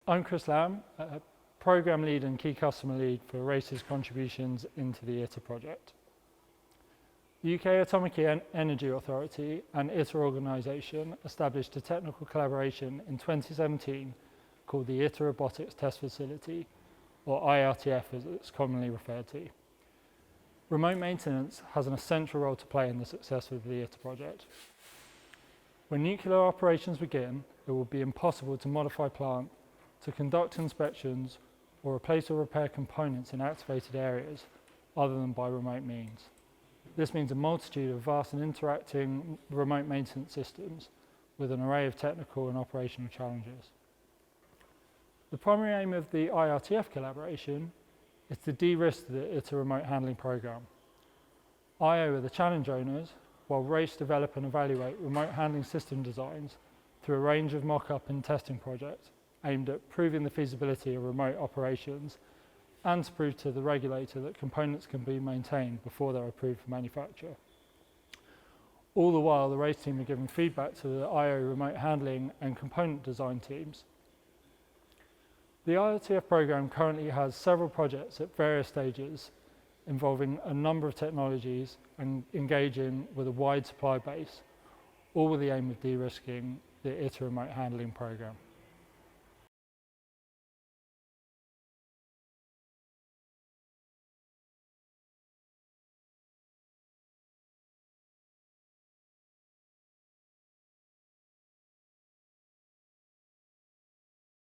I'm Chris Lamb, Programme Lead and Key Customer Lead for RACE's contributions into the ITER project. The UK Atomic Energy Authority and ITER organisation established a technical collaboration in 2017 called the ITER Robotics Test Facility, or IRTF as it's commonly referred to. Remote maintenance has an essential role to play in the success of the ITER project. When nuclear operations begin, it will be impossible to modify plant, to conduct inspections, or replace or repair components in activated areas other than by remote means. This means a multitude of vast and interacting remote maintenance systems with an array of technical and operational challenges. The primary aim of the IRTF collaboration is to de-risk the ITER remote handling programme. IO are the challenge owners, while RACE develop and evaluate remote handling system designs through a range of mock-up and testing projects aimed at proving the feasibility of remote operations and to prove to the regulator that components can be maintained before they're approved for manufacture. All the while, the RACE team are giving feedback to the IO remote handling and component design teams. The IRTF programme currently has several projects at various stages involving a number of technologies and engaging with a wide supply base, all with the aim of de-risking the ITER remote handling programme.